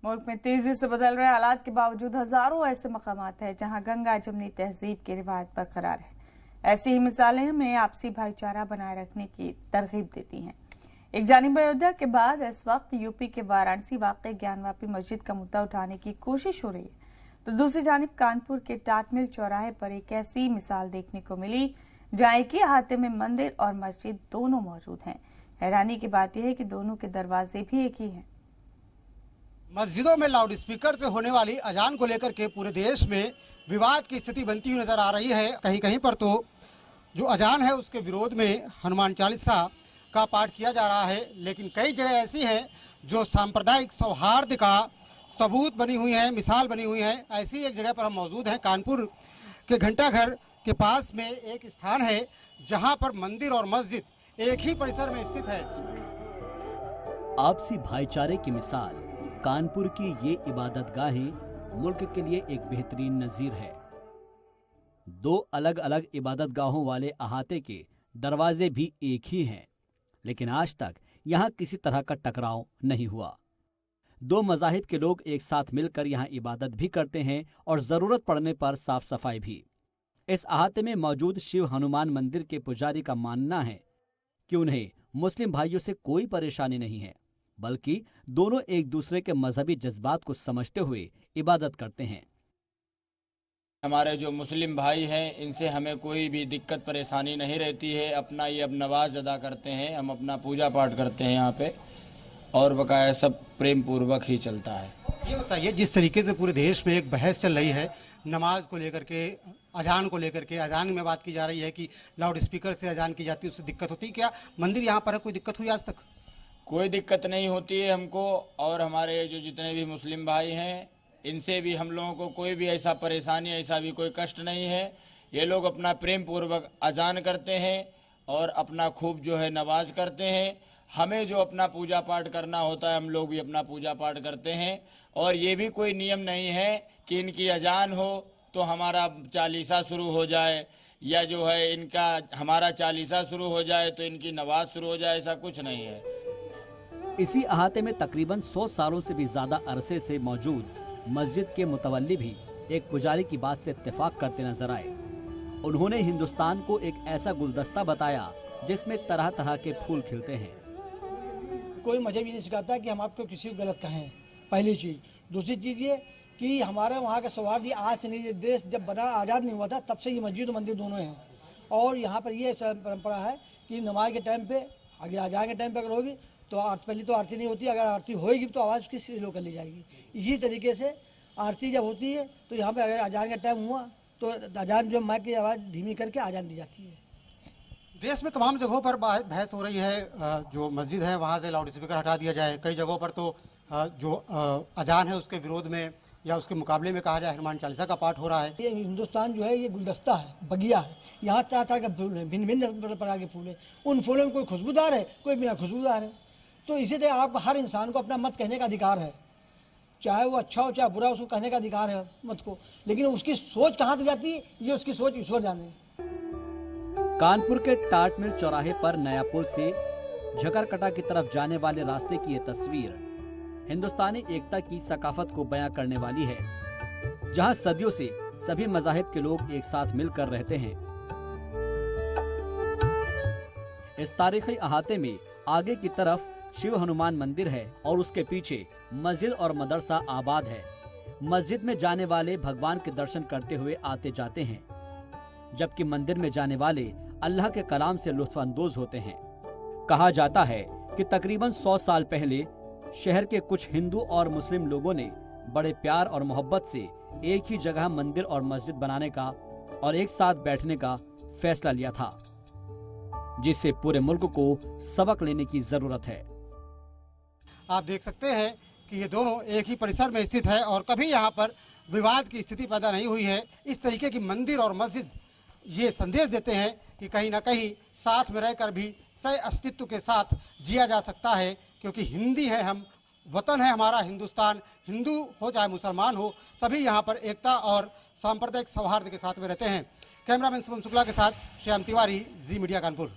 मुल्क में तेजी से बदल रहे हालात के बावजूद हजारों ऐसे मकामात हैं जहां गंगा जमनी तहजीब की रिवायत बरकरार है। ऐसी ही मिसालें हमें आपसी भाईचारा बनाए रखने की तरगीब देती हैं। एक जानिब अयोध्या के बाद इस वक्त यूपी के वाराणसी वाक़े ज्ञानवापी मस्जिद का मुद्दा उठाने की कोशिश हो रही है, तो दूसरी जानिब कानपुर के टाटमिल चौराहे पर एक ऐसी मिसाल देखने को मिली जहाँ एक ही अहाते में मंदिर और मस्जिद दोनों मौजूद हैं। हैरानी की बात यह है कि दोनों के दरवाजे भी एक ही हैं। मस्जिदों में लाउड स्पीकर से होने वाली अजान को लेकर के पूरे देश में विवाद की स्थिति बनती हुई नजर आ रही है। कहीं कहीं पर तो जो अजान है उसके विरोध में हनुमान चालीसा का पाठ किया जा रहा है, लेकिन कई जगह ऐसी हैं जो सांप्रदायिक सौहार्द का सबूत बनी हुई है, मिसाल बनी हुई है। ऐसी एक जगह पर हम मौजूद हैं। कानपुर के घंटाघर के पास में एक स्थान है जहां पर मंदिर और मस्जिद एक ही परिसर में स्थित है। आपसी भाईचारे की मिसाल कानपुर की ये इबादतगाहें मुल्क के लिए एक बेहतरीन नजीर है। दो अलग अलग इबादतगाहों वाले अहाते के दरवाजे भी एक ही हैं, लेकिन आज तक यहाँ किसी तरह का टकराव नहीं हुआ। दो मज़ाहिब के लोग एक साथ मिलकर यहाँ इबादत भी करते हैं और ज़रूरत पड़ने पर साफ सफाई भी। इस अहाते में मौजूद शिव हनुमान मंदिर के पुजारी का मानना है कि उन्हें मुस्लिम भाइयों से कोई परेशानी नहीं है, बल्कि दोनों एक दूसरे के मजहबी जज्बात को समझते हुए इबादत करते हैं। हमारे जो मुस्लिम भाई हैं इनसे हमें कोई भी दिक्कत परेशानी नहीं रहती है। अपना ये अब नमाज अदा करते हैं, हम अपना पूजा पाठ करते हैं यहाँ पे, और बकाया सब प्रेम पूर्वक ही चलता है। ये बताइए, जिस तरीके से पूरे देश में एक बहस चल रही है नमाज को लेकर के, अजान को लेकर के, अजान में बात की जा रही है कि लाउड स्पीकर से अजान की जाती है, उससे दिक्कत होती है। क्या मंदिर यहाँ पर है, कोई दिक्कत हुई आज तक? कोई दिक्कत नहीं होती है हमको, और हमारे जो जितने भी मुस्लिम भाई हैं इनसे भी हम लोगों को कोई भी ऐसा परेशानी, ऐसा भी कोई कष्ट नहीं है। ये लोग अपना प्रेम पूर्वक अजान करते हैं और अपना खूब जो है नमाज करते हैं। हमें जो अपना पूजा पाठ करना होता है हम लोग भी अपना पूजा पाठ करते हैं, और ये भी कोई नियम नहीं है कि इनकी अजान हो तो हमारा चालीसा शुरू हो जाए, या जो है इनका हमारा चालीसा शुरू हो जाए तो इनकी नमाज शुरू हो जाए, ऐसा कुछ नहीं है। इसी अहाते में तकरीबन 100 सालों से भी ज्यादा अरसे से मौजूद मस्जिद के मुतवल्ली भी एक पुजारी की बात से इत्तेफाक करते नजर आए। उन्होंने हिंदुस्तान को एक ऐसा गुलदस्ता बताया जिसमें तरह तरह के फूल खिलते हैं। कोई मजहब ये नहीं सिखाता कि हम आपको किसी को गलत कहें, पहली चीज़। दूसरी चीज़ ये कि हमारे वहाँ का सौहार्द आज से नहीं, देश जब बना आज़ाद नहीं हुआ था तब से ये मस्जिद और मंदिर दोनों हैं। और यहाँ पर ये परंपरा है कि नमाज के टाइम पे, आगे अजान के टाइम पे अगर होगी तो पहले तो आरती नहीं होती, अगर आरती होएगी तो आवाज़ की स्लो कर ली जाएगी। इसी तरीके से आरती जब होती है तो यहाँ पे अगर अजान का टाइम हुआ तो अजान जो माइक की आवाज़ धीमी करके अजान दी जाती है। देश में तमाम जगहों पर बहस हो रही है, जो मस्जिद है वहाँ से लाउड स्पीकर हटा दिया जाए। कई जगहों पर तो जो अजान है उसके विरोध में या उसके मुकाबले में कहा जाए हनुमान चालीसा का पाठ हो रहा है। ये हिंदुस्तान जो है ये गुलदस्ता है, बगिया है। यहाँ तरह तरह के फूल हैं, भिन्न भिन्न प्रकार के फूल हैं। उन फूलों में कोई खुशबूदार है, कोई बिना खुशबूदार है। तो इसी तरह आपको हर इंसान को अपना मत कहने का अधिकार है, चाहे वो अच्छा हो चाहे बुरा, उसको कहने का अधिकार है मत को। लेकिन उसकी सोच कहाँ तक जाती है ये उसकी सोच ईश्वर जाने। कानपुर के टाटमिल चौराहे पर नया पुल से झकरकटा की तरफ जाने वाले रास्ते की ये तस्वीर हिंदुस्तानी एकता की सकाफत को बयां करने वाली है, जहां सदियों से सभी मज़ाहिब के लोग एक साथ मिलकर रहते हैं। इस तारीखी अहाते में आगे की तरफ शिव हनुमान मंदिर है और उसके पीछे मस्जिद और मदरसा आबाद है। मस्जिद में जाने वाले भगवान के दर्शन करते हुए आते जाते हैं, जबकि मंदिर में जाने वाले अल्लाह के कलाम से लुत्फानंदोज होते हैं। कहा जाता है कि तकरीबन 100 साल पहले शहर के कुछ हिंदू और मुस्लिम लोगों ने बड़े प्यार और मोहब्बत से एक ही जगह मंदिर और मस्जिद बनाने का और एक साथ बैठने का फैसला लिया था, जिससे पूरे मुल्क को सबक लेने की जरूरत है। आप देख सकते हैं कि ये दोनों एक ही परिसर में स्थित है और कभी यहाँ पर विवाद की स्थिति पैदा नहीं हुई है। इस तरीके की मंदिर और मस्जिद ये संदेश देते हैं कि कहीं ना कहीं साथ में रहकर भी सह अस्तित्व के साथ जिया जा सकता है, क्योंकि हिंदी है हम, वतन है हमारा हिंदुस्तान। हिंदू हो चाहे मुसलमान हो, सभी यहाँ पर एकता और सांप्रदायिक सौहार्द के साथ में रहते हैं। कैमरामैन शुभम शुक्ला के साथ श्याम तिवारी, जी मीडिया कानपुर।